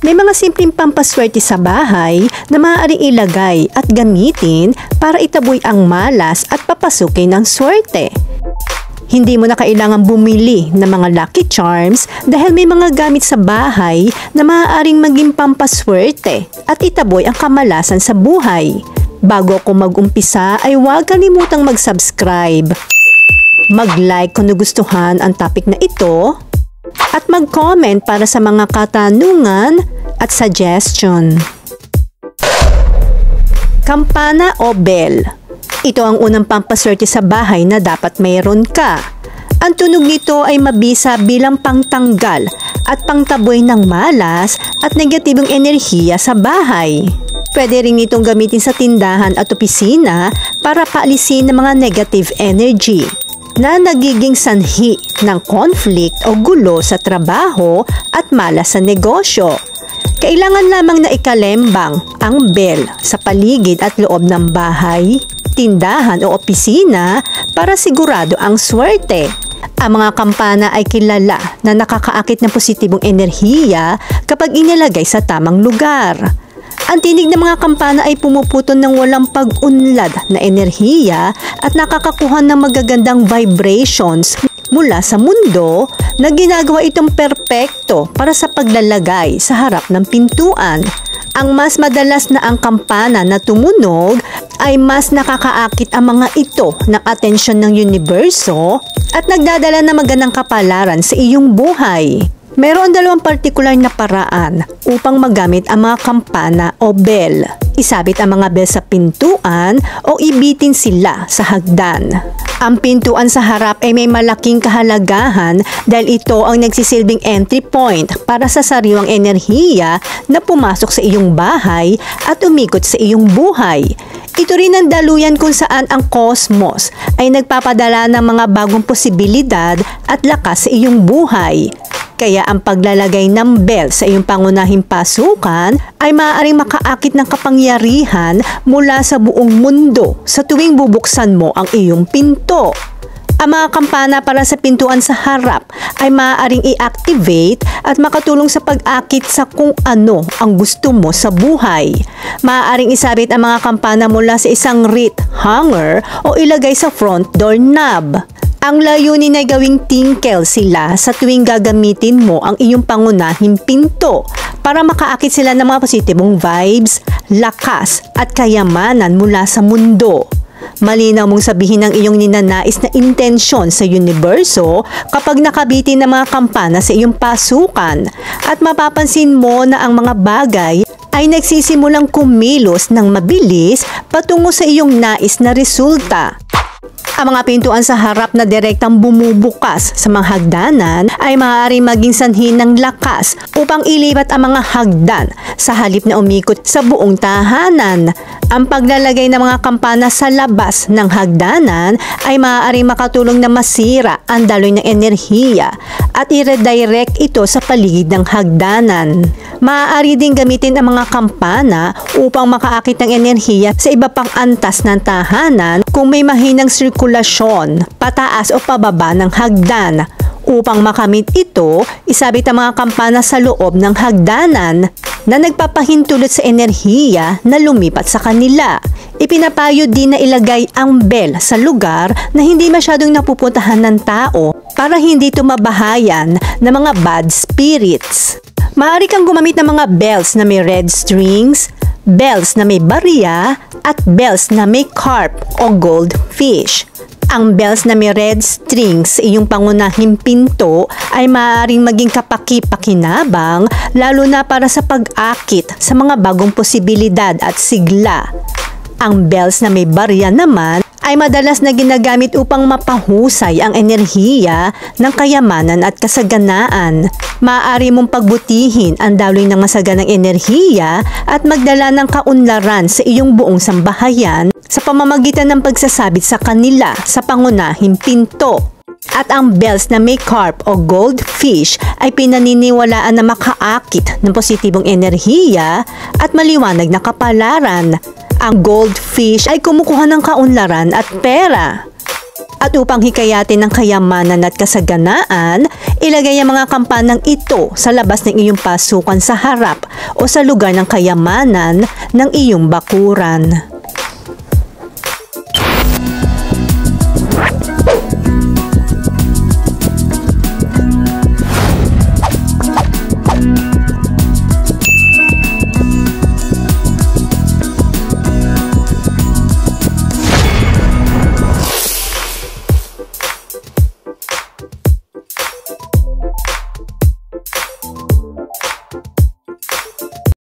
May mga simpleng pampaswerte sa bahay na maaaring ilagay at gamitin para itaboy ang malas at papasukin ng swerte. Hindi mo na kailangan bumili ng mga lucky charms dahil may mga gamit sa bahay na maaaring maging pampaswerte at itaboy ang kamalasan sa buhay. Bago ako mag-umpisa ay huwag kalimutang mag-subscribe, mag-like kung nagustuhan ang topic na ito, at mag-comment para sa mga katanungan at suggestion. Kampana o bell. Ito ang unang pampaswerte sa bahay na dapat mayroon ka. Ang tunog nito ay mabisa bilang pangtanggal at pangtaboy ng malas at negatibong enerhiya sa bahay. Pwede rin itong gamitin sa tindahan at opisina para paalisin ng mga negative energy na nagiging sanhi ng conflict o gulo sa trabaho at malas sa negosyo. Kailangan lamang na ikalembang ang bell sa paligid at loob ng bahay, tindahan o opisina para sigurado ang swerte. Ang mga kampana ay kilala na nakakaakit ng positibong enerhiya kapag inilagay sa tamang lugar. Ang tinig ng mga kampana ay pumuputon ng walang pag-unlad na enerhiya at nakakakuha ng magagandang vibrations mula sa mundo na ginagawa itong perpekto para sa paglalagay sa harap ng pintuan. Ang mas madalas na ang kampana na tumunog ay mas nakakaakit ang mga ito ng atensyon ng universo at nagdadala ng magandang kapalaran sa iyong buhay. Meron dalawang partikular na paraan upang magamit ang mga kampana o bell. Isabit ang mga bell sa pintuan o ibitin sila sa hagdan. Ang pintuan sa harap ay may malaking kahalagahan dahil ito ang nagsisilbing entry point para sa sariwang enerhiya na pumasok sa iyong bahay at umikot sa iyong buhay. Ito rin ang daluyan kung saan ang cosmos ay nagpapadala ng mga bagong posibilidad at lakas sa iyong buhay. Kaya ang paglalagay ng bell sa iyong pangunahing pasukan ay maaaring makaakit ng kapangyarihan mula sa buong mundo sa tuwing bubuksan mo ang iyong pinto. Ang mga kampana para sa pintuan sa harap ay maaaring i-activate at makatulong sa pag-akit sa kung ano ang gusto mo sa buhay. Maaaring isabit ang mga kampana mula sa isang wreath hanger o ilagay sa front door knob. Ang layunin ay gawing tinkle sila sa tuwing gagamitin mo ang iyong pangunahing pinto para makaakit sila ng mga positibong vibes, lakas at kayamanan mula sa mundo. Malinaw mong sabihin ang iyong ninanais na intensyon sa universo kapag nakabitin ng mga kampana sa iyong pasukan at mapapansin mo na ang mga bagay ay nagsisimulang kumilos ng mabilis patungo sa iyong nais na resulta. Ang mga pintuan sa harap na direktang bumubukas sa mga hagdanan ay maaaring maging sanhi ng lakas upang ilipat ang mga hagdan sa halip na umikot sa buong tahanan. Ang paglalagay ng mga kampana sa labas ng hagdanan ay maaaring makatulong na masira ang daloy ng enerhiya at i-redirect ito sa paligid ng hagdanan. Maaari din gamitin ang mga kampana upang makaakit ng enerhiya sa iba pang antas ng tahanan kung may mahinang sirkulasyon, pataas o pababa ng hagdan. Upang makamit ito, isabit ang mga kampana sa loob ng hagdanan na nagpapahintulot sa enerhiya na lumipat sa kanila. Ipinapayo din na ilagay ang bell sa lugar na hindi masyadong napupuntahan ng tao para hindi ito mabahayan ng mga bad spirits. Maaari kang gumamit ng mga bells na may red strings, bells na may barya, at bells na may carp o goldfish. Ang bells na may red strings sa iyong pangunahing pinto ay maaaring maging kapaki-pakinabang lalo na para sa pag-akit sa mga bagong posibilidad at sigla. Ang bells na may barya naman ay madalas na ginagamit upang mapahusay ang enerhiya ng kayamanan at kasaganaan. Maaari mong pagbutihin ang daloy ng masaganang enerhiya at magdala ng kaunlaran sa iyong buong sambahayan sa pamamagitan ng pagsasabit sa kanila sa pangunahing pinto. At ang bells na may carp o goldfish ay pinaniniwalaan na makaakit ng positibong enerhiya at maliwanag na kapalaran. Ang goldfish ay kumukuha ng kaunlaran at pera. At upang hikayatin ng kayamanan at kasaganaan, ilagay ang mga kampanang ito sa labas ng iyong pasukan sa harap o sa lugar ng kayamanan ng iyong bakuran.